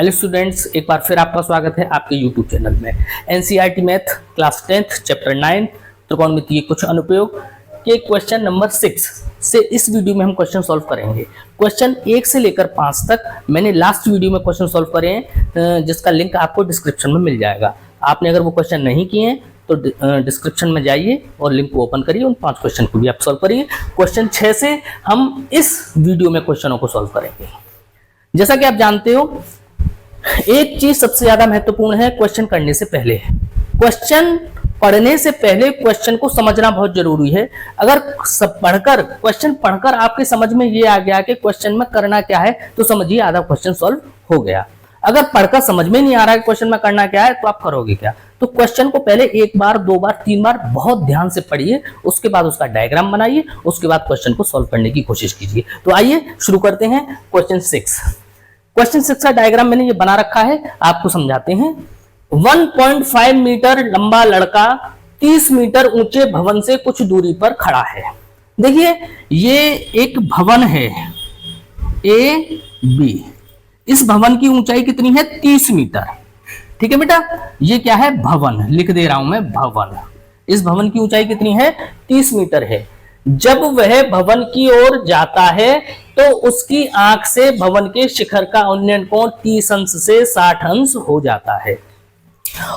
Hello students, एक बार फिर आपका स्वागत है आपके यूट्यूब चैनल में। NCERT math class 10th chapter 9 त्रिकोणमितीय कुछ अनुप्रयोग के क्वेश्चन नंबर 6 से इस वीडियो में हम क्वेश्चन सॉल्व करेंगे। क्वेश्चन 1 से लेकर 5 तक मैंने लास्ट वीडियो में क्वेश्चन सॉल्व करे हैं, जिसका लिंक आपको डिस्क्रिप्शन में मिल जाएगा। आपने अगर वो क्वेश्चन नहीं किए हैं तो डिस्क्रिप्शन में जाइए और लिंक को ओपन करिए, उन 5 क्वेश्चन को भी आप सॉल्व करिए। क्वेश्चन 6 से हम इस वीडियो में क्वेश्चनों को सॉल्व करेंगे। जैसा कि आप जानते हो, एक चीज सबसे ज्यादा महत्वपूर्ण है क्वेश्चन करने से पहले। क्वेश्चन पढ़ने से पहले क्वेश्चन को समझना बहुत जरूरी है। अगर क्वेश्चन पढ़कर आपके समझ में ये आ गया कि क्वेश्चन में करना क्या है, तो समझिए आधा क्वेश्चन सॉल्व हो गया। अगर पढ़कर समझ में नहीं आ रहा है क्वेश्चन में करना क्या है, तो आप करोगे क्या? तो क्वेश्चन को पहले 1 बार 2 बार 3 बार बहुत ध्यान से पढ़िए, उसके बाद उसका डायग्राम बनाइए, उसके बाद क्वेश्चन को सॉल्व करने की कोशिश कीजिए। तो आइए शुरू करते हैं क्वेश्चन 6। क्वेश्चन 6 का डायग्राम मैंने ये बना रखा है, आपको समझाते हैं। 1.5 मीटर लंबा लड़का 30 मीटर ऊंचे भवन से कुछ दूरी पर खड़ा है। देखिए, ये एक भवन है ए बी। इस भवन की ऊंचाई कितनी है? 30 मीटर। ठीक है बेटा, ये क्या है? भवन। लिख दे रहा हूं मैं, भवन। इस भवन की ऊंचाई कितनी है? 30 मीटर है। जब वह भवन की ओर जाता है तो उसकी आंख से भवन के शिखर का उन्नयन कोण 30 अंश से 60 अंश हो जाता है।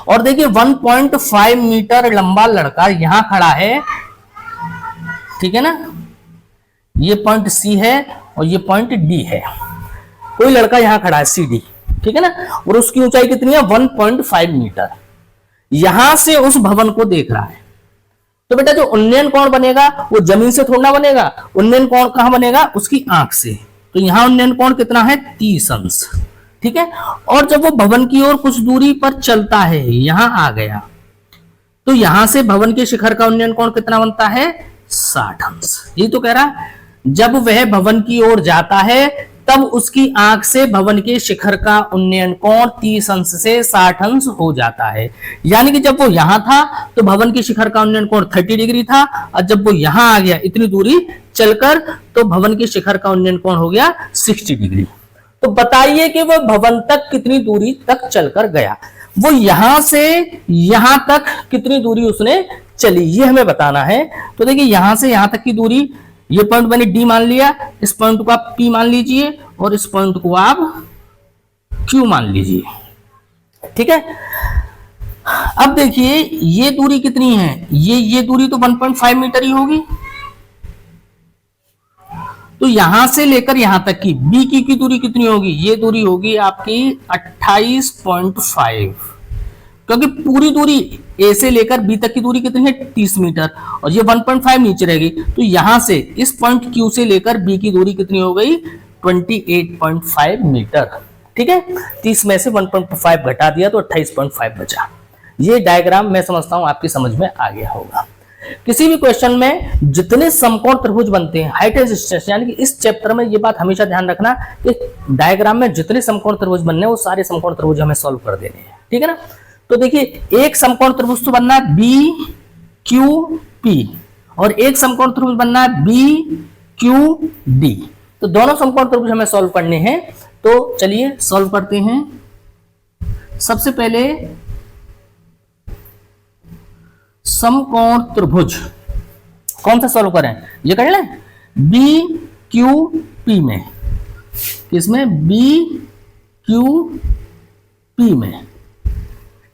और देखिए, 1.5 मीटर लंबा लड़का यहां खड़ा है, ठीक है ना? ये पॉइंट सी है और ये पॉइंट डी है। कोई लड़का यहां खड़ा है सी डी, ठीक है ना? और उसकी ऊंचाई कितनी है? 1.5 मीटर। यहां से उस भवन को देख रहा है। तो बेटा, जो उन्नयन कोण बनेगा वो जमीन से थोड़ा बनेगा। उन्नयन कोण कहां बनेगा? उसकी आंख से। तो यहां उन्नयन कोण कितना है? 30 अंश। ठीक है। और जब वो भवन की ओर कुछ दूरी पर चलता है, यहां आ गया, तो यहां से भवन के शिखर का उन्नयन कोण कितना बनता है? 60 अंश। ये तो कह रहा, जब वह भवन की ओर जाता है तब उसकी आंख से भवन के शिखर का उन्नयन कोण 30 अंश से 60 अंश हो जाता है। यानी कि जब वो यहां था तो भवन के शिखर का उन्नयन कोण 30 डिग्री था, और जब वो यहां आ गया इतनी दूरी चलकर, तो भवन के शिखर का उन्नयन कोण हो गया 60 डिग्री। तो बताइए कि वह भवन तक कितनी दूरी तक चलकर गया। वो यहां से यहां तक कितनी दूरी उसने चली, ये हमें बताना है। तो देखिए, यहां से यहां तक की दूरी, ये पॉइंट मैंने डी मान लिया, इस पॉइंट को आप पी मान लीजिए और इस पॉइंट को आप क्यू मान लीजिए। ठीक है। अब देखिए, ये दूरी कितनी है? ये दूरी तो 1.5 मीटर ही होगी। तो यहां से लेकर यहां तक की बी की दूरी कितनी होगी? ये दूरी होगी आपकी 28.5, क्योंकि पूरी दूरी ए से लेकर बी तक की दूरी कितनी है? 30 मीटर, और ये 1.5 नीचे रहेगी। तो यहां से इस पॉइंट क्यू से लेकर बी की दूरी कितनी हो गई? 28.5 मीटर। ठीक है। 30 में से 1.5 घटा दिया तो 28.5 बचा। ये डायग्राम मैं समझता हूं आपकी समझ में आ गया होगा। किसी भी क्वेश्चन में जितने समकोण त्रिभुज बनते हैं, हाइट एंड डिस्टेंस, यानी कि इस चैप्टर में ये बात हमेशा ध्यान रखना कि डायग्राम में जितने समकोण त्रिभुज बनने हैं वो सारे समकोण त्रिभुज हमें सॉल्व कर देने हैं। ठीक है ना? तो देखिए, एक समकोण त्रिभुज तो बनना है बी क्यू पी, और एक समकोण त्रिभुज बनना है बी क्यू डी। तो दोनों समकोण त्रिभुज हमें सॉल्व करने हैं। तो चलिए सॉल्व करते हैं। सबसे पहले समकोण त्रिभुज कौन सा सॉल्व करें? ये कर लें, बी क्यू पी में। किसमें? बी क्यू पी में।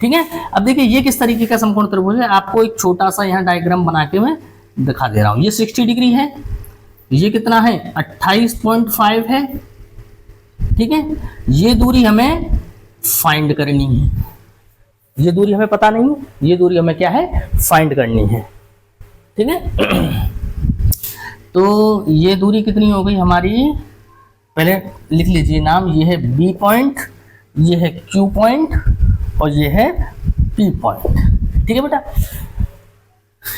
ठीक है। अब देखिए, ये किस तरीके का समकोण त्रिभुज है, आपको एक छोटा सा यहां डायग्राम बना के मैं दिखा दे रहा हूं। ये 60 डिग्री है, ये कितना है? 28.5 है। ठीक है। ये दूरी हमें फाइंड करनी है। ये दूरी हमें पता नहीं, ये दूरी हमें क्या है? फाइंड करनी है। ठीक है। तो ये दूरी कितनी हो गई हमारी? पहले लिख लीजिए नाम। ये है बी पॉइंट, ये है क्यू पॉइंट, और ये है पी पॉइंट। ठीक है बेटा।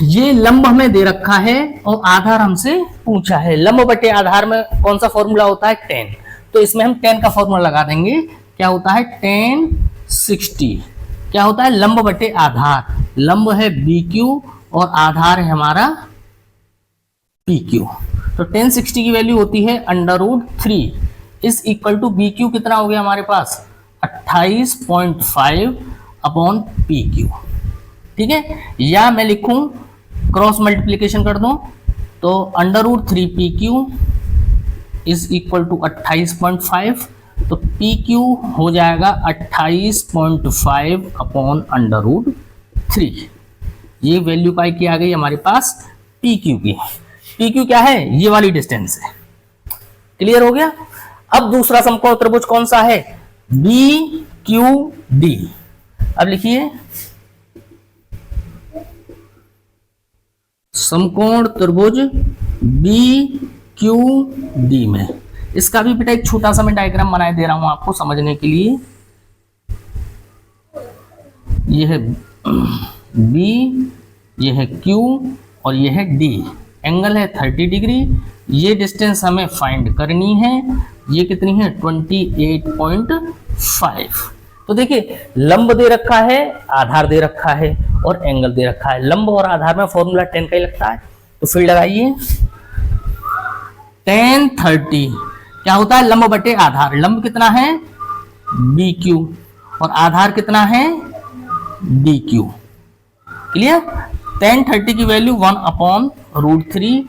ये लंब हमें दे रखा है और आधार हमसे पूछा है। लंब बटे आधार में कौन सा फॉर्मूला होता है? tan। तो इसमें हम tan का फॉर्मूला लगा देंगे। क्या होता है? tan 60। क्या होता है? लंब बटे आधार। लंब है बी क्यू और आधार है हमारा पी क्यू। तो tan 60 की वैल्यू होती है √3 is equal to B Q कितना हो गया हमारे पास? 28.5 अपॉन पी क्यू। ठीक है, या मैं लिखूं क्रॉस मल्टीप्लीकेशन कर दूं तो √3 इज इक्वल टू 28.5, तो पी क्यू हो जाएगा 28.5 अपॉन √3। ये वैल्यू का की आ गई हमारे पास पी क्यू की। पी क्यू क्या है? ये वाली डिस्टेंस है। क्लियर हो गया। अब दूसरा समकोण त्रिभुज कौन सा है? B Q D. अब लिखिए समकोण त्रिभुज बी क्यू डी में, इसका भी बेटा एक छोटा सा मैं डायग्राम बनाए दे रहा हूं आपको समझने के लिए। ये है बी, ये है क्यू और ये है डी। एंगल है 30 डिग्री। ये डिस्टेंस हमें फाइंड करनी है। ये कितनी है? 28.5। तो देखिए लंब दे रखा है, आधार दे रखा है और एंगल दे रखा है। लंब और आधार में फॉर्मूला 10 का ही लगता है, तो फिर लगाइए 10 30 क्या होता है? लंब बटे आधार। लंब कितना है? बी क्यू और आधार कितना है? D Q. क्लियर। 10 30 की वैल्यू 1 अपॉन √3,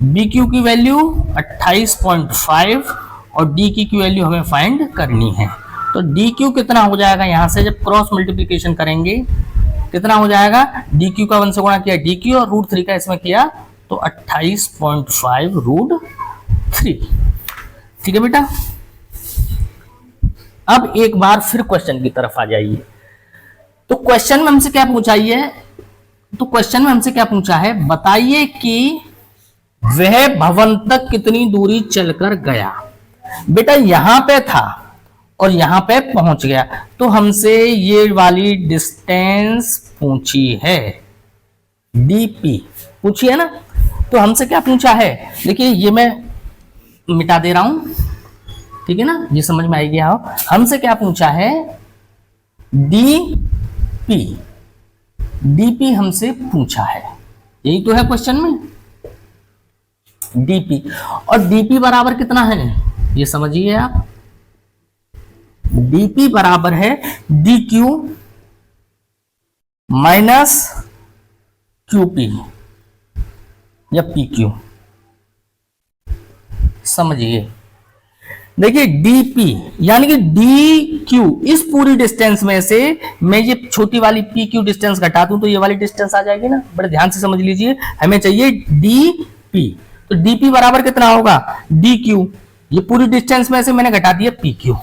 बी क्यू की वैल्यू 28.5 और डी की वैल्यू हमें फाइंड करनी है। तो डी क्यू कितना हो जाएगा? यहां से जब क्रॉस मल्टीप्लीकेशन करेंगे कितना हो जाएगा? डी क्यू का 1 से गुणा किया डी क्यू और √3 का इसमें किया तो 28.5 √3। ठीक है बेटा। अब एक बार फिर क्वेश्चन की तरफ आ जाइए। तो क्वेश्चन में हमसे क्या पूछा है? बताइए कि वह भवन तक कितनी दूरी चलकर गया। बेटा यहां पे था और यहां पे पहुंच गया, तो हमसे ये वाली डिस्टेंस पूछी है, डीपी पूछी है ना। तो हमसे क्या पूछा है? देखिए ये मैं मिटा दे रहा हूं, ठीक है ना, ये समझ में आएगी। हमसे क्या पूछा है? डीपी। डीपी हमसे पूछा है, यही तो है क्वेश्चन में, डीपी। और डीपी बराबर कितना है ये समझिए आप। डीपी बराबर है डी क्यू माइनस क्यूपी या पी क्यू। समझिए, देखिए डीपी यानी कि डी क्यू, इस पूरी डिस्टेंस में से मैं ये छोटी वाली पी क्यू डिस्टेंस घटा दूं तो ये वाली डिस्टेंस आ जाएगी ना। बड़े ध्यान से समझ लीजिए, हमें चाहिए डी पी। तो डीपी बराबर कितना होगा? D Q. ये पूरी डिस्टेंस में से मैंने घटा दिया पी क्यू,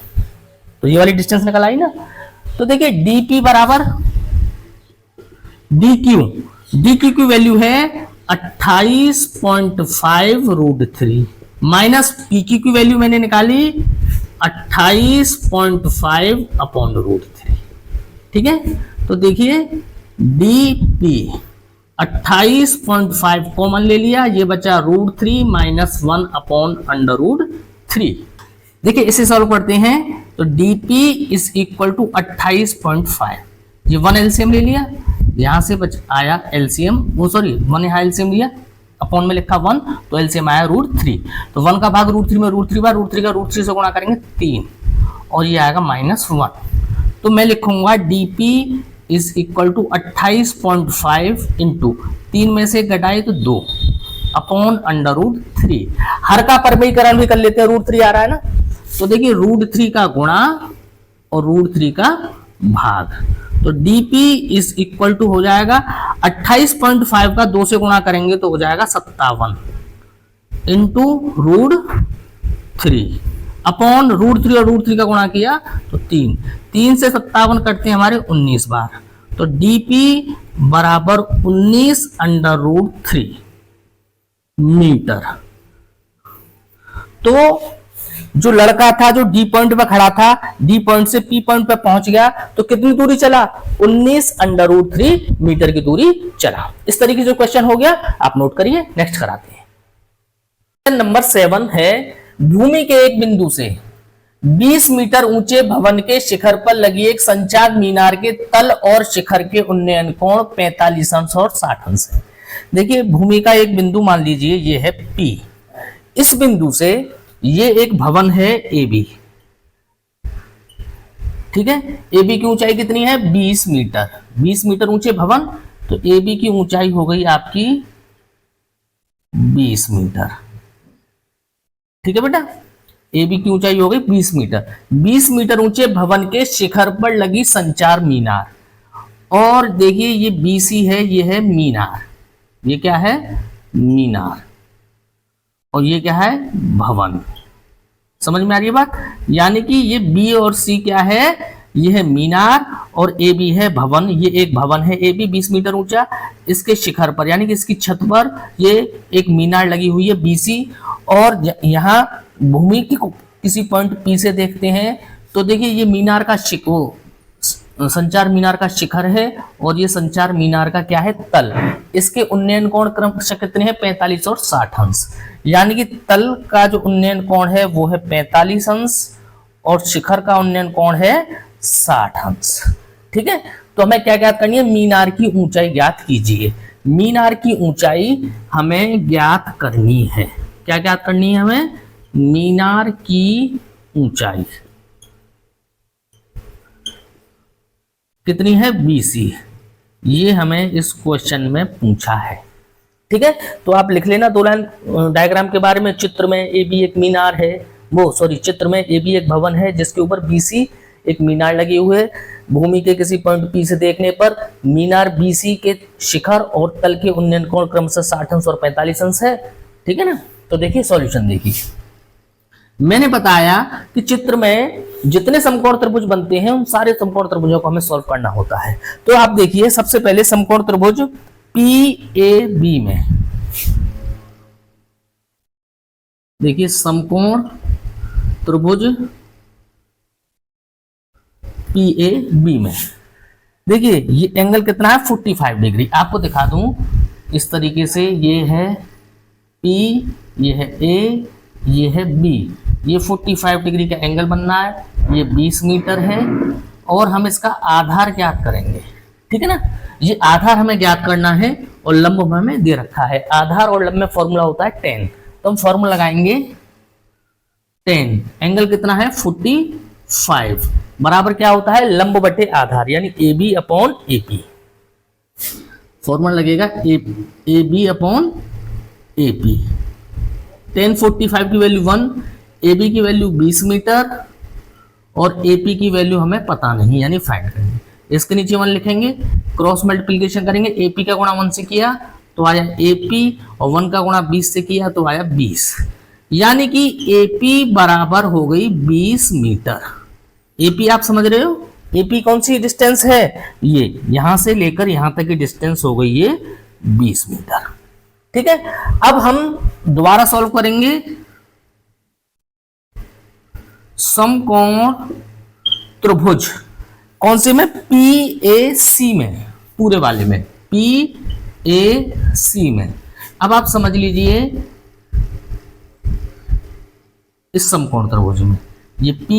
तो ये वाली डिस्टेंस निकल आई ना। तो देखिए डीपी बराबर डी क्यू। डी क्यू की वैल्यू है 28.5 √3 माइनस पी क्यू की वैल्यू मैंने निकाली 28.5 अपॉन √3। ठीक है, तो देखिए डीपी 28.5 कॉमन ले लिया, ये बचा √3 माइनस 1 अपॉन √3। देखिए इसे सॉल्व करते हैं तो dp इज इक्वल टू 28.5। ये 1 एलसीएम ले लिया, यहां से बच आया एलसीएम, वो सॉरी 1 यहां एलसीएम लिया, अपॉन में लिखा 1 तो एलसीएम आया √3। तो 1 का भाग √3 में √3 बार, √3 का √3 से गुणा करेंगे 3 और ये आएगा -1। तो मैं लिखूंगा dp is equal to 28.5 into 3 में से घटाए तो 2 अपॉन √3। हर का परमीकरण भी कर लेते हैं, √3 आ रहा है ना। तो देखिए √3 का गुणा और √3 का भाग, तो dp इज इक्वल टू हो जाएगा 28.5 का 2 से गुणा करेंगे तो हो जाएगा 57 इंटू √3 अपॉन √3 और √3 का गुणा किया तो 3 से 57 करते हैं हमारे 19 बार, तो dp बराबर 19√3 मीटर। तो जो लड़का था जो डी पॉइंट पे खड़ा था, डी पॉइंट से पी पॉइंट पे पहुंच गया, तो कितनी दूरी चला? 19√3 मीटर की दूरी चला। इस तरीके से क्वेश्चन हो गया, आप नोट करिए। नेक्स्ट कराते हैं। क्वेश्चन नंबर 7 है, भूमि के एक बिंदु से 20 मीटर ऊंचे भवन के शिखर पर लगी एक संचार मीनार के तल और शिखर के उन्नयन कोण 45 अंश और 60 अंश है। देखिए भूमि का एक बिंदु मान लीजिए ये है P। इस बिंदु से ये एक भवन है AB, ठीक है। ए बी की ऊंचाई कितनी है 20 मीटर, 20 मीटर ऊंचे भवन, तो ए बी की ऊंचाई हो गई आपकी 20 मीटर। ठीक है बेटा, ए बी की ऊंचाई हो गई 20 मीटर। 20 मीटर ऊंचे भवन के शिखर पर लगी संचार मीनार, और देखिए ये बीसी है, ये है मीनार, ये क्या है मीनार, और ये क्या है भवन। समझ में आ रही है बात? यानी कि ये बी और सी क्या है, ये है मीनार और ए बी है भवन। ये एक भवन है ए बी 20 मीटर ऊंचा, इसके शिखर पर यानी कि इसकी छत पर ये एक मीनार लगी हुई है बीसी, और यहाँ भूमि की किसी पॉइंट पी से देखते हैं तो देखिए ये मीनार का संचार मीनार का शिखर है, और ये संचार मीनार का क्या है तल। इसके उन्नयन कोण क्रमशः कितने हैं 45 और 60 अंश, यानी कि तल का जो उन्नयन कोण है वो है 45 अंश और शिखर का उन्नयन कोण है 60 अंश। ठीक है, तो हमें क्या ज्ञात करनी है, मीनार की ऊंचाई ज्ञात कीजिए। मीनार की ऊंचाई हमें ज्ञात करनी है। क्या ज्ञात करनी है हमें, मीनार की ऊंचाई कितनी है 20। ये हमें इस क्वेश्चन में पूछा है। ठीक है, तो आप लिख लेना 2 लाइन डायग्राम के बारे में। चित्र में ए बी एक मीनार है, चित्र में ए बी एक भवन है जिसके ऊपर बीसी एक मीनार लगे हुए है। भूमि के किसी पॉइंट पी से देखने पर मीनार बीसी के शिखर और तल के उन्नयन कोण क्रमशः 60 अंश और 45 अंश है। ठीक है ना, तो देखिए सॉल्यूशन देखिए। मैंने बताया कि चित्र में जितने समकोण त्रिभुज बनते हैं उन सारे समकोण त्रिभुजों को हमें सॉल्व करना होता है। तो आप देखिए सबसे पहले समकोण त्रिभुज PAB में, देखिए समकोण त्रिभुज PAB में देखिए ये एंगल कितना है 45 डिग्री। आपको दिखा दूं इस तरीके से, ये है P, ये है A, ये है B, ये 45 डिग्री का एंगल बनना है, ये 20 मीटर है, और हम इसका आधार ज्ञात करेंगे। ठीक है ना, ये आधार हमें ज्ञात करना है और लंब हमें दे रखा है। आधार और लंब में फॉर्मूला होता है tan, तो हम फॉर्मूला लगाएंगे tan, एंगल कितना है 45 बराबर क्या होता है लंब बटे आधार, यानी AB अपॉन AP। फॉर्मूला लगेगा AB अपॉन AP। tan 45 की वैल्यू 1, AB की वैल्यू 20 मीटर और AP की वैल्यू हमें पता नहीं, यानी फाइंड करेंगे। इसके नीचे 1 लिखेंगे, क्रॉस मल्टीप्लिकेशन करेंगे। AP का गुणा 1 से किया तो आया AP, और 1 का गुणा 20 से किया तो आया 20, यानी कि AP बराबर हो गई 20 मीटर। AP आप समझ रहे हो, AP कौन सी डिस्टेंस है, ये यहां से लेकर यहां तक की डिस्टेंस हो गई ये 20 मीटर। ठीक है, अब हम दोबारा सॉल्व करेंगे समकोण त्रिभुज, कौन से में PAC में, पूरे वाले में PAC में। अब आप समझ लीजिए इस समकोण त्रिभुज में ये P,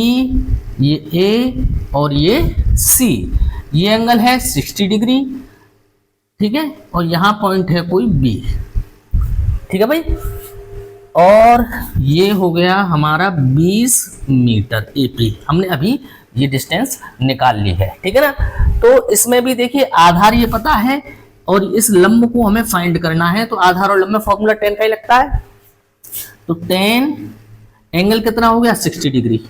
ये A और ये C, ये एंगल है 60 डिग्री। ठीक है, और यहां पॉइंट है कोई B। ठीक है भाई, और ये हो गया हमारा 20 मीटर AP, हमने अभी ये डिस्टेंस निकाल ली है। ठीक है ना, तो इसमें भी देखिए आधार ये पता है और इस लंब को हमें फाइंड करना है, तो आधार और लंब में फॉर्मूला tan का ही लगता है। तो tan एंगल कितना हो गया 60 डिग्री,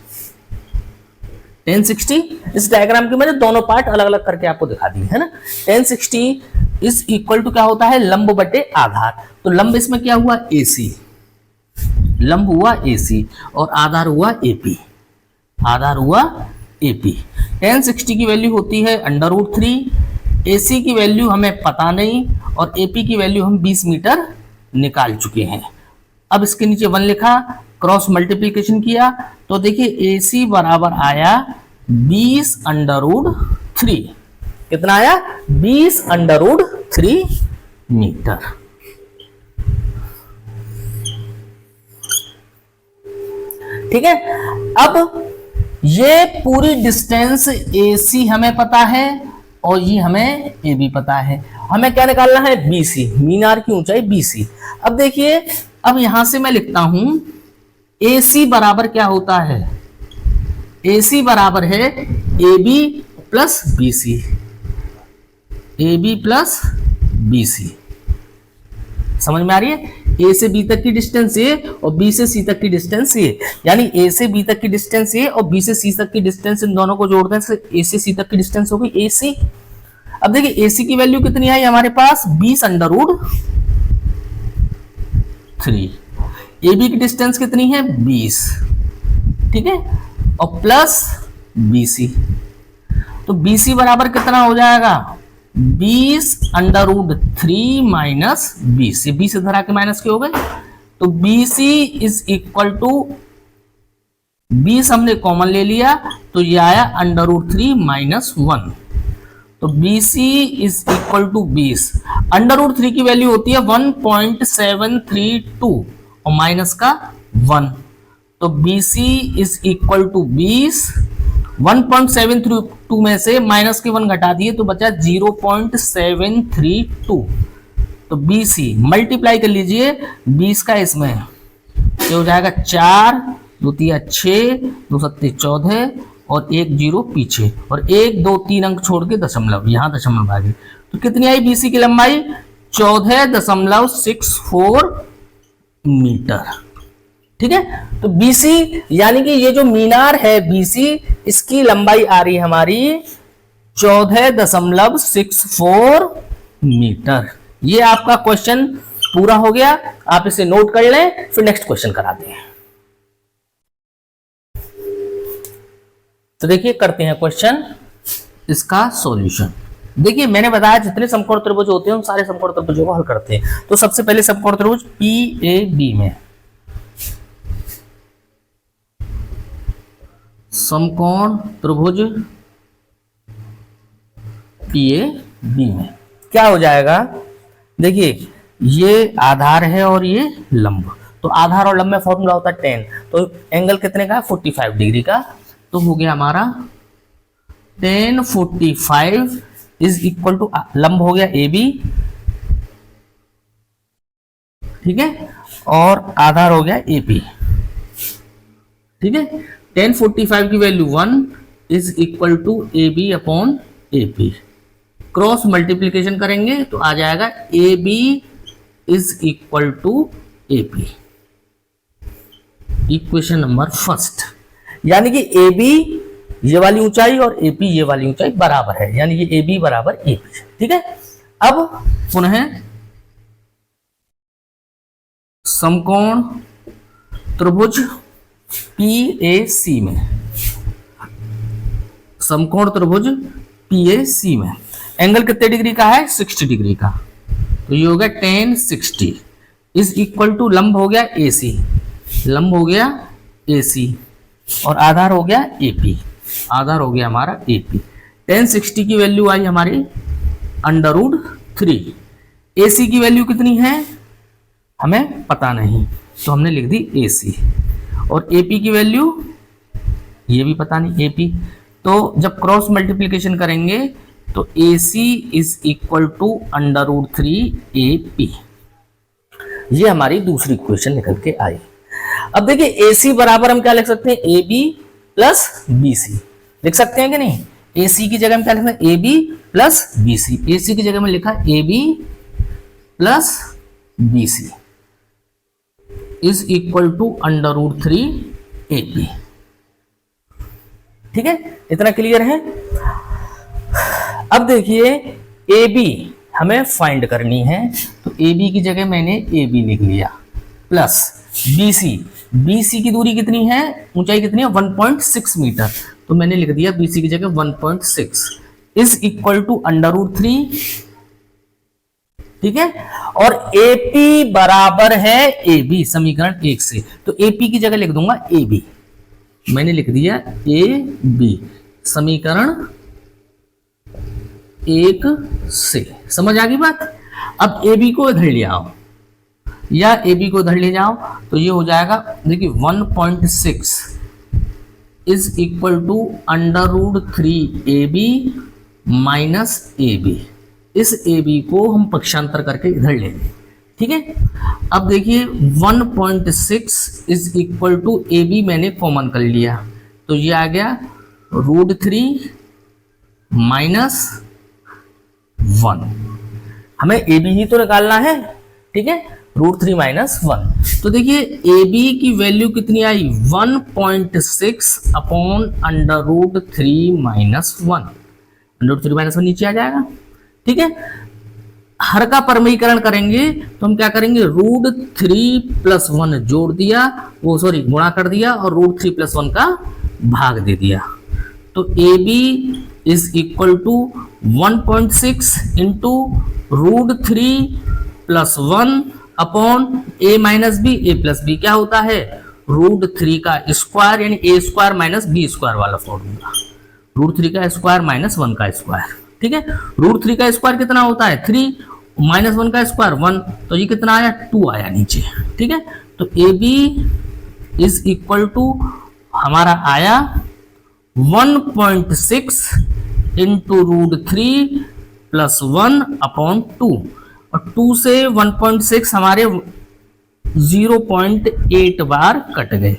tan 60। इस डायग्राम के मैंने दोनों पार्ट अलग अलग करके आपको दिखा दिए है ना। tan 60 इज इक्वल टू क्या होता है लंब बटे आधार, तो लंब इसमें क्या हुआ AC, लंब हुआ AC और आधार हुआ AP, आधार हुआ AP। tan 60 की वैल्यू होती है √3, AC की वैल्यू हमें पता नहीं और AP की वैल्यू हम 20 मीटर निकाल चुके हैं। अब इसके नीचे 1 लिखा, क्रॉस मल्टीप्लिकेशन किया तो देखिए AC बराबर आया 20√3, कितना आया 20√3 मीटर। ठीक है, अब ये पूरी डिस्टेंस AC हमें पता है और ये हमें AB पता है। हमें क्या निकालना है BC, मीनार की ऊंचाई BC। अब देखिए, अब यहां से मैं लिखता हूं AC बराबर क्या होता है AC बराबर है AB plus BC, AB plus BC। समझ में आ रही है? A से B तक की डिस्टेंस ये और B से C तक की डिस्टेंस ये, यानी A से B तक की डिस्टेंस ये और B से C तक की डिस्टेंस, इन दोनों को जोड़ दें तो A से C तक की डिस्टेंस हो गई AC। अब देखिए AC की वैल्यू कितनी आई हमारे पास, 20√3। AB की डिस्टेंस कितनी है, 20, ठीक है, और प्लस BC, तो BC बराबर कितना हो जाएगा, 20√3 माइनस 20, से 20 इधर आके माइनस के हो गए, तो BC इज इक्वल टू 20 हमने कॉमन ले लिया तो ये आया √3 माइनस 1, तो BC इज इक्वल टू 20। √3 की वैल्यू होती है 1.732 और माइनस का 1, तो BC इज इक्वल टू 20। 1.732 में से माइनस के 1 घटा दिए तो बचा 0.732, तो BC मल्टीप्लाई कर लीजिए 20 का इसमें, ये हो जाएगा 4, 2 3 6, 2 7 14 और 1 0 पीछे, और 1 2 3 अंक छोड़ के दशमलव, यहाँ दशमलव आ गई, तो कितनी आई BC की लंबाई, 14.64 मीटर, ठीक है। तो BC यानी कि ये जो मीनार है BC, इसकी लंबाई आ रही है हमारी 14.64 मीटर। ये आपका क्वेश्चन पूरा हो गया, आप इसे नोट कर लें, फिर नेक्स्ट क्वेश्चन कराते हैं। तो देखिए करते हैं क्वेश्चन इसका सॉल्यूशन। देखिए मैंने बताया जितने समकोण त्रिभुज होते हैं उन सारे समकोण त्रिभुजों को हल करते हैं। तो सबसे पहले समकोण त्रिभुज PAB में, समकोण त्रिभुज PAB में क्या हो जाएगा, देखिए ये आधार है और ये लंब, तो आधार और लंब में फॉर्मूला होता है tan, तो एंगल कितने का, 45 डिग्री का, तो हो गया हमारा tan 45 इज इक्वल टू, लंब हो गया AB, ठीक है, और आधार हो गया AP, ठीक है। tan 45 की value 1 is equal to AB upon AP, cross multiplication करेंगे तो आ जाएगा AB is equal to AP, equation number first. यानी कि AB ये वाली ऊंचाई और AP ये वाली ऊंचाई बराबर है, यानी कि AB बराबर AP, ठीक है। अब पुनः समकोण त्रिभुज PAC में, समकोण त्रिभुज PAC में एंगल कितने डिग्री का है, 60 डिग्री का, तो ये हो गया tan 60 इज इक्वल टू, लंब हो गया AC, लंब हो गया AC और आधार हो गया AP, आधार हो गया हमारा AP। tan 60 की वैल्यू आई हमारी √3, AC की वैल्यू कितनी है हमें पता नहीं, तो हमने लिख दी AC, और AP की वैल्यू ये भी पता नहीं AP, तो जब क्रॉस मल्टीप्लिकेशन करेंगे तो AC is equal to √3 AP, ये हमारी दूसरी इक्वेशन निकल के आई। अब देखिए AC बराबर हम क्या लिख सकते हैं, AB प्लस BC लिख सकते हैं कि नहीं, AC की जगह हम क्या लिख सकते हैं, AB प्लस BC, AC की जगह में लिखा AB plus BC is equal to √3 AP, ठीक है, इतना क्लियर है। अब देखिए AB हमें फाइंड करनी है, तो AB की जगह मैंने AB लिख लिया, प्लस BC की दूरी कितनी है, ऊंचाई कितनी है, 1.6 मीटर, तो मैंने लिख दिया BC की जगह 1.6 इज इक्वल टू √3, ठीक है, और AP बराबर है AB, समीकरण 1 से, तो AP की जगह लिख दूंगा AB, मैंने लिख दिया AB, समीकरण 1 से, समझ आ गई बात। अब AB को इधर ले आओ, या AB को इधर ले जाओ, तो ये हो जाएगा, देखिए 1.6 is equal to √3 AB minus AB, इस AB को हम पक्षांतर करके इधर ले लें, ठीक है। अब देखिए 1.6 इज इक्वल टू AB मैंने कॉमन कर लिया, तो ये आ गया √3 - 1। हमें ए बी ही तो निकालना है, ठीक है, √3 - 1। तो देखिए ए बी की वैल्यू कितनी आई 1.6 अपॉन √3 - 1। √3 - 1 नीचे आ जाएगा, ठीक है। हर का परमीकरण करेंगे तो हम क्या करेंगे, √3 + 1 जोड़ दिया, वो सॉरी गुणा कर दिया और √3 + 1 का भाग दे दिया। तो A B is equal to 1.6 into √3 + 1 upon a - b। a + b क्या होता है, √3 का स्क्वायर यानी a² - b² वाला फॉर्मूला। √3 का स्क्वायर - 1 का स्क्वायर, ठीक है। √3 का स्क्वायर कितना होता है 3, -1 का स्क्वायर 1, तो ये कितना आया 2 आया नीचे, ठीक है। तो A B is equal to हमारा आया 1.6 इंटू √3 + 1 अपॉन 2, और 2 से 1.6 हमारे 0.8 बार कट गए,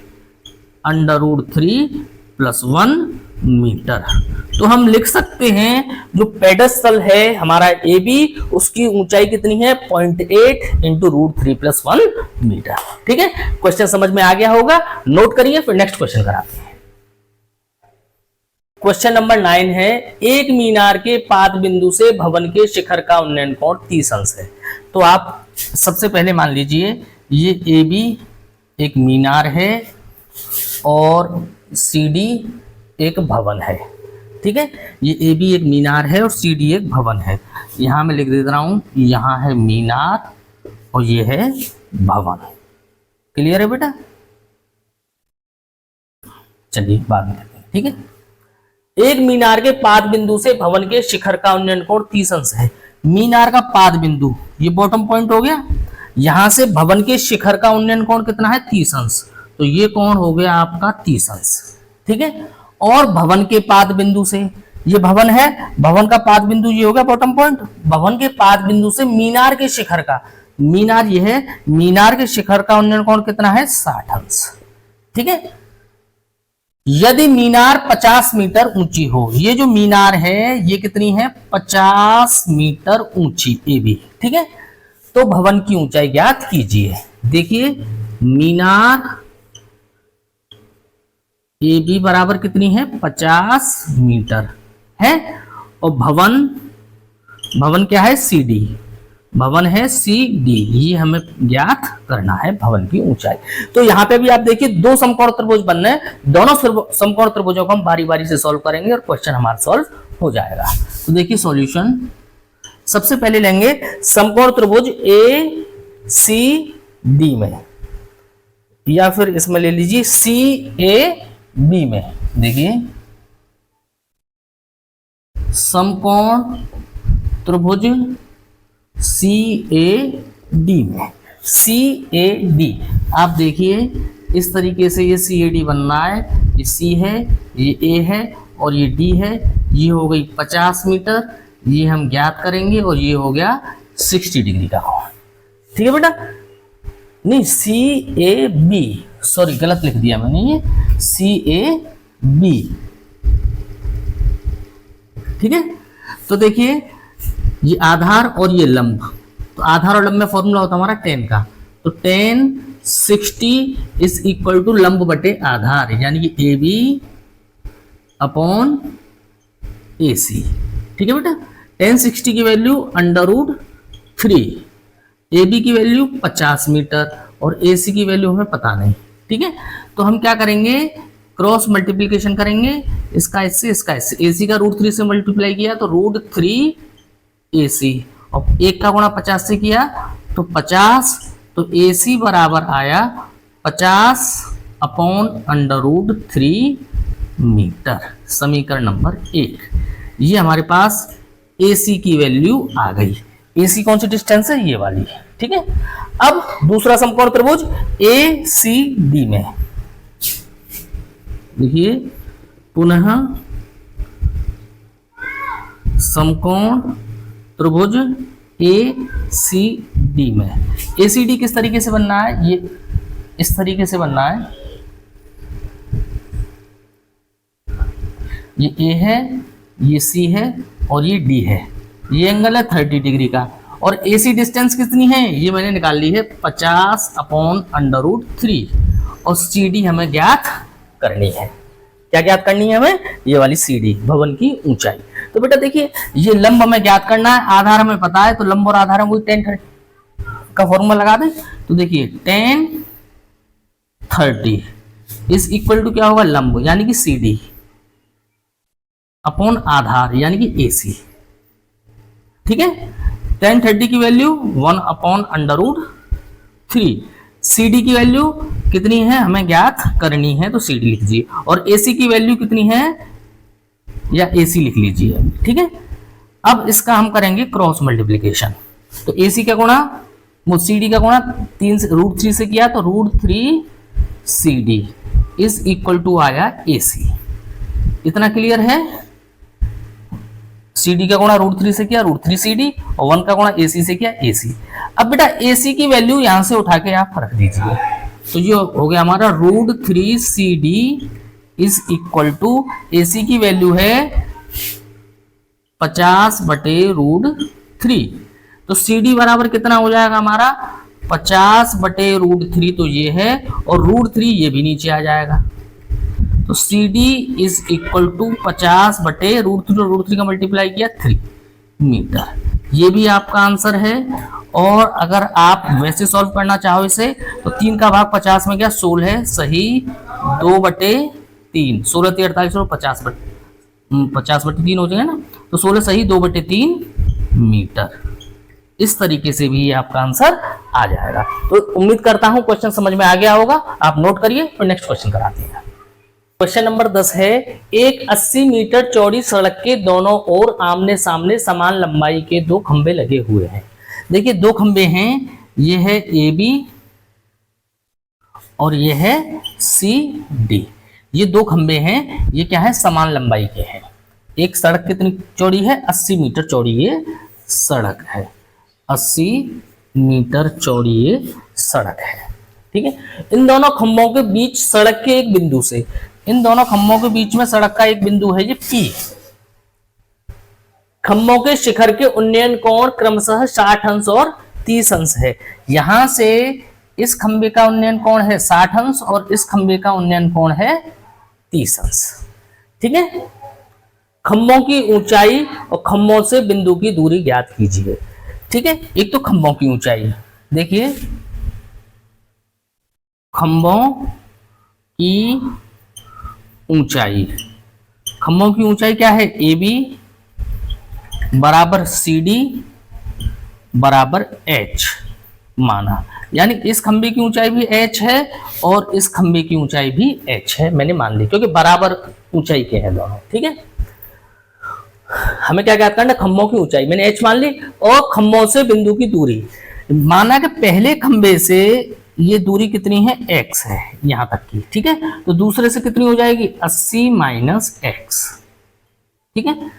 √3 + 1 मीटर। तो हम लिख सकते हैं जो पेडस्टल है हमारा ए बी, उसकी ऊंचाई कितनी है 0.8 इंटू √3 + 1 मीटर, ठीक है। क्वेश्चन समझ में आ गया होगा, नोट करिए, फिर नेक्स्ट क्वेश्चन कराते हैं। क्वेश्चन नंबर 9 है, एक मीनार के पाद बिंदु से भवन के शिखर का उन्नयन कोण 30 अंश है। तो आप सबसे पहले मान लीजिए ये ए बी एक मीनार है और सी डी एक भवन है, ठीक है। ये ए बी एक मीनार है और सी डी एक भवन है। यहां मैं लिख दे रहा हूं, यहां है मीनार और ये है भवन। क्लियर है बेटा, चलिए बाद में करते हैं, ठीक है। एक मीनार के पाद बिंदु से भवन के शिखर का उन्नयन कोण 30 अंश है। मीनार का पाद बिंदु ये बॉटम पॉइंट हो गया, यहां से भवन के शिखर का उन्नयन कोण कितना है 30 अंश, तो ये कोण हो गया आपका 30 अंश, ठीक है। और भवन के पाद बिंदु से, ये भवन है, भवन का पाद बिंदु ये हो गया बॉटम पॉइंट, भवन के पाद बिंदु से मीनार के शिखर का, मीनार ये है, मीनार के शिखर का उन्नयन कोण कितना है 60 अंश, ठीक है। यदि मीनार 50 मीटर ऊंची हो, ये जो मीनार है ये कितनी है 50 मीटर ऊंची ए बी, ठीक है। तो भवन की ऊंचाई ज्ञात कीजिए। देखिए मीनार ए बी बराबर कितनी है 50 मीटर है, और भवन, भवन क्या है सी डी, भवन है सी डी, ये हमें ज्ञात करना है भवन की ऊंचाई। तो यहां पे भी आप देखिए दो समकोण त्रिभुज बनने हैं, दोनों समकोण त्रिभुजों को हम बारी बारी से सॉल्व करेंगे और क्वेश्चन हमारा सॉल्व हो जाएगा। तो देखिए सॉल्यूशन सबसे पहले लेंगे समकोण त्रिभुज ए सी डी में, या फिर इसमें ले लीजिए सी ए बी में। देखिए समकोण त्रिभुज सी ए डी में, सी ए डी आप देखिए इस तरीके से ये सी ए डी बनना है, ये सी है, ये ए है और ये डी है। ये हो गई 50 मीटर, ये हम ज्ञात करेंगे, और ये हो गया 60 डिग्री का कोण, ठीक है बेटा। नहीं सी ए बी, सॉरी गलत लिख दिया मैंने, ये सी ए बी, ठीक है। तो देखिए ये आधार और ये लंब, तो आधार और लंब में फॉर्मूला होता है हमारा tan का, तो tan 60 इज इक्वल टू लंब बटे आधार, यानी कि ए बी अपॉन ए सी, ठीक है बेटा। tan 60 की वैल्यू √3, ए बी की वैल्यू 50 मीटर और ए सी की वैल्यू हमें पता नहीं, ठीक है। तो हम क्या करेंगे, क्रॉस मल्टीप्लीकेशन करेंगे, इसका इससे इसका इससे, ए सी का √3 से मल्टीप्लाई किया तो √3 ए सी, और एक का गुणा 50 से किया तो 50, तो ए सी बराबर आया 50 अपॉन √3 मीटर। समीकरण नंबर 1, ये हमारे पास ए सी की वैल्यू आ गई। ए सी कौन सी डिस्टेंस है, ये वाली, ठीक है। अब दूसरा समकोण त्रिभुज ए सी डी में देखिए पुनः समकोण त्रिभुज ए सी डी में, ए सी डी किस तरीके से बनना है, ये इस तरीके से बनना है, ये ए है, ये सी है और ये डी है। ये एंगल है 30 डिग्री का। और AC डिस्टेंस कितनी है, ये मैंने निकाल ली है 50/√3। और CD हमें ज्ञात करनी है। क्या ज्ञात करनी है हमें, ये वाली CD, भवन की ऊंचाई। तो बेटा देखिए, ये लंब हमें ज्ञात करना है, आधार हमें पता है, तो लंब और आधार हम वही tan 30 का फॉर्मूला लगा दें। तो देखिए tan 30 इज इक्वल टू क्या होगा, लंब यानी कि CD अपॉन आधार यानी कि AC। ठीक है, tan 30 की वैल्यू 1/√3। CD की वैल्यू कितनी है हमें ज्ञात करनी है, तो CD लिख लीजिए। और AC की वैल्यू कितनी है, या AC लिख लीजिए। ठीक है, अब इसका हम करेंगे क्रॉस मल्टीप्लीकेशन। तो AC का गुणा वो CD का गुणा 3 से किया, तो √3 CD इज इक्वल टू आया AC। इतना क्लियर है। CD का गुणा √3 से किया, √3 CD, और 1 का गुणा AC से किया, AC। अब बेटा AC की वैल्यू यहां से उठा के आप रख दीजिए, तो ये हो गया हमारा √3 CD is equal to, AC की वैल्यू है 50/√3। तो CD बराबर कितना हो जाएगा हमारा 50/√3, तो ये है, और √3 ये भी नीचे आ जाएगा। तो CD इज इक्वल टू 50/√3, √3 का मल्टीप्लाई किया 3 मीटर। ये भी आपका आंसर है। और अगर आप वैसे सॉल्व करना चाहो इसे, तो 3 का भाग 50 में गया, 16 है सही 2/3, 16 3 48 और 50/3 हो जाएगा ना, तो 16 सही 2/3 मीटर। इस तरीके से भी ये आपका आंसर आ जाएगा। तो उम्मीद करता हूं क्वेश्चन समझ में आ गया होगा। आप नोट करिए, फिर नेक्स्ट क्वेश्चन कराते हैं। क्वेश्चन नंबर 10 है, एक 80 मीटर चौड़ी सड़क के दोनों ओर आमने सामने समान लंबाई के 2 खंबे लगे हुए हैं। देखिए 2 खंबे हैं, ये है AB और ये है CD। ये 2 खंबे हैं, ये क्या है, समान लंबाई के हैं। एक सड़क कितनी चौड़ी है, 80 मीटर चौड़ी ये सड़क है, 80 मीटर चौड़ी ये सड़क है। ठीक है, इन दोनों खंभों के बीच सड़क के एक बिंदु से, इन दोनों खंभों के बीच में सड़क का एक बिंदु है ये P। खंभों के शिखर के उन्नयन कोण क्रमशः 60 अंश और 30 अंश है। यहां से इस खंभे का उन्नयन कोण है 60 अंश और इस खंभे का उन्नयन कोण है 30 अंश। ठीक है, खंभों की ऊंचाई और खंभों से बिंदु की दूरी ज्ञात कीजिए। ठीक है, एक तो खंभों की ऊंचाई, देखिए खंभों की ऊंचाई, खंभों की ऊंचाई क्या है, AB बराबर CD बराबर H माना, यानी इस खंभे की ऊंचाई भी H है और इस खंभे की ऊंचाई भी H है, मैंने मान ली क्योंकि बराबर ऊंचाई के हैं दोनों। ठीक है, हमें क्या ज्ञात करना, खंभों की ऊंचाई मैंने H मान ली, और खंभों से बिंदु की दूरी माना कि पहले खंभे से ये दूरी कितनी है, x है यहां तक की। ठीक है, तो दूसरे से कितनी हो जाएगी, 80 - x। ठीक है,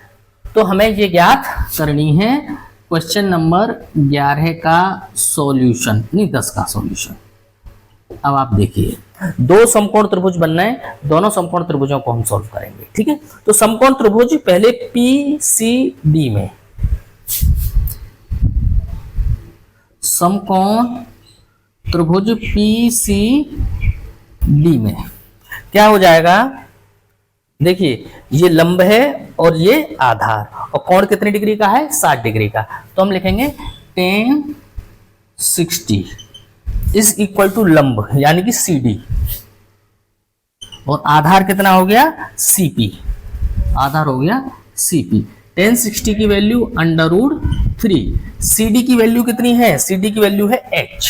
तो हमें ये ज्ञात करनी है। क्वेश्चन नंबर 11 का सॉल्यूशन, नहीं 10 का सॉल्यूशन। अब आप देखिए, 2 समकोण त्रिभुज बनना है, दोनों समकोण त्रिभुजों को हम सॉल्व करेंगे। ठीक है, तो समकोण त्रिभुज पहले PCD में, समकोण त्रिभुज PCD में क्या हो जाएगा, देखिए ये लंब है और ये आधार, और कोण कितने डिग्री का है, 60 डिग्री का। तो हम लिखेंगे tan 60 इज इक्वल टू लंब यानी कि CD, और आधार कितना हो गया, CP, आधार हो गया CP। tan 60 की वैल्यू √3, CD की वैल्यू कितनी है, CD की वैल्यू है H,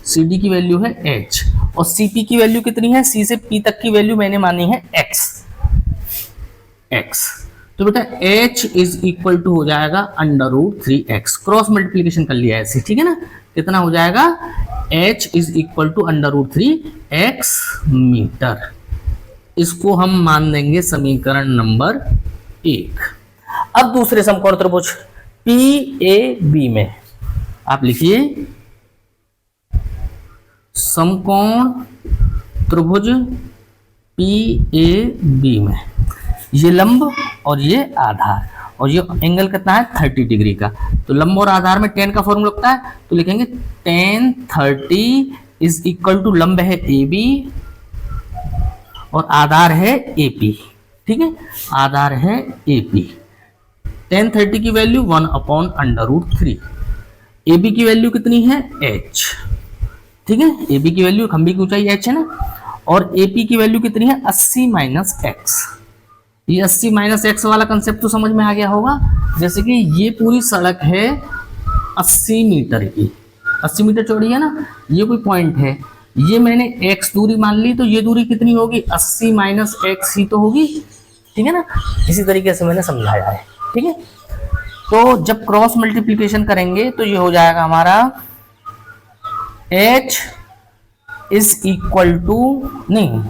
CD की वैल्यू है H, और CP की वैल्यू कितनी है, C से P तक की वैल्यू मैंने मानी है X। तो बेटा H इज इक्वल टू हो जाएगा √3x, क्रॉस मल्टीप्लीकेशन कर लिया ऐसे। ठीक है ना, कितना हो जाएगा, H is equal to √3x metre. इसको हम मान देंगे समीकरण नंबर 1। अब दूसरे समकोण त्रिभुज PAB में आप लिखिए, समकोण त्रिभुज PAB में ये लंब और ये आधार, और ये एंगल कितना है 30 डिग्री का। तो लंब और आधार में tan का फॉर्मूला लगता है, तो लिखेंगे tan 30 इज इक्वल टू लंब है AB और आधार है AP। ठीक है, आधार है AP। tan 30 की वैल्यू 1/√3। AB की वैल्यू कितनी है h। ठीक है, AB की वैल्यू, खंभे की ऊंचाई h है ना, और AP की वैल्यू कितनी है 80 माइनस x। ये 80 माइनस x वाला कंसेप्ट तो समझ में आ गया होगा। जैसे कि ये पूरी सड़क है 80 मीटर की, 80 मीटर चौड़ी है ना, ये कोई पॉइंट है, ये मैंने x दूरी मान ली, तो ये दूरी कितनी होगी 80 माइनस x ही तो होगी। ठीक है ना, इसी तरीके से मैंने समझाया है। ठीक है, तो जब क्रॉस मल्टीप्लीकेशन करेंगे तो ये हो जाएगा हमारा h इज इक्वल टू, नहीं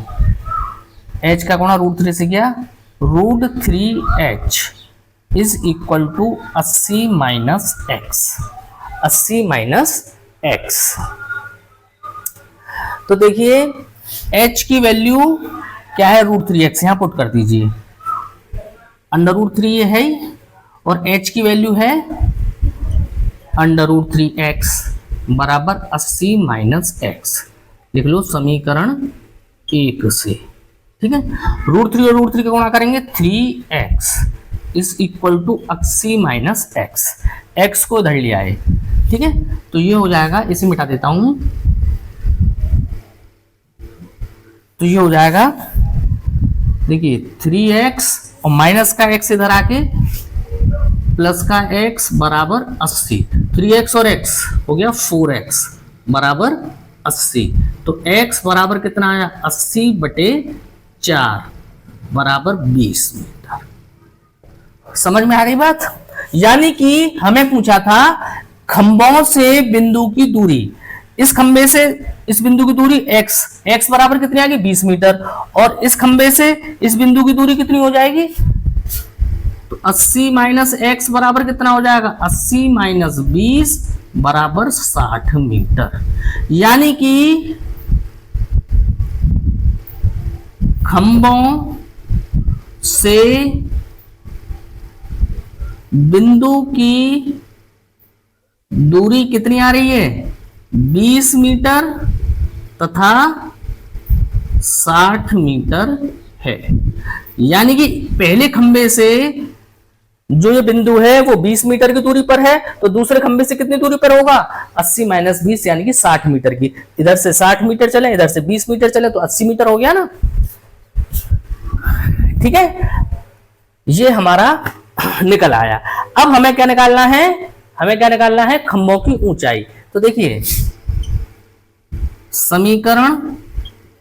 h का गुणा √3 से किया, √3h is equal to 80 minus x, 80 minus x। तो देखिए h की वैल्यू क्या है √3x, यहां पुट कर दीजिए, √3 ये है, और h की वैल्यू है √3x बराबर 80 माइनस x। लिख लो समीकरण 1 से। ठीक है, √3 और √3 का गुणा करेंगे 3x is equal to 80 minus x, x को इधर लिया है। ठीक है, तो ये हो जाएगा, इसे मिटा देता हूं, तो ये हो जाएगा, देखिए 3x और माइनस का x इधर आके प्लस का x बराबर 80, 3x और x हो गया 4x बराबर 80। तो x बराबर कितना आया 80/4 बराबर 20 मीटर। समझ में आ गई बात? यानी कि हमें पूछा था खंभों से बिंदु की दूरी, इस खंबे से इस बिंदु की दूरी x बराबर कितनी आ गई 20 मीटर, और इस खंबे से इस बिंदु की दूरी कितनी हो जाएगी, तो 80 माइनस x बराबर कितना हो जाएगा 80 माइनस 20 बराबर 60 मीटर। यानी कि खंभों से बिंदु की दूरी कितनी आ रही है 20 मीटर तथा 60 मीटर है। यानी कि पहले खंबे से जो ये बिंदु है वो 20 मीटर की दूरी पर है, तो दूसरे खंबे से कितनी दूरी पर होगा 80 माइनस 20 यानी कि 60 मीटर की। इधर से 60 मीटर चले, इधर से 20 मीटर चले, तो 80 मीटर हो गया ना। ठीक है, ये हमारा निकल आया। अब हमें क्या निकालना है, हमें क्या निकालना है खंभों की ऊंचाई। तो देखिए समीकरण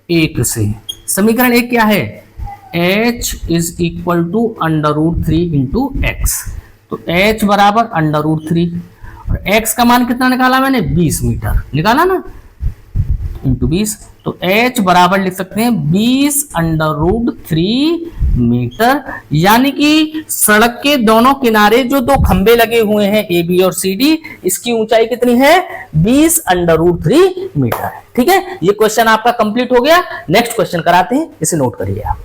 1 से, समीकरण 1 क्या है h is equal to √3 into x। तो h बराबर √3 और x का मान कितना निकाला मैंने 20 मीटर निकाला ना, इंटू 20। तो h बराबर लिख सकते हैं 20√3 मीटर। यानी कि सड़क के दोनों किनारे जो दो खंबे लगे हुए हैं ए बी और सी डी, इसकी ऊंचाई कितनी है 20√3 मीटर। ठीक है, ये क्वेश्चन आपका कंप्लीट हो गया। नेक्स्ट क्वेश्चन कराते हैं, इसे नोट करिए आप।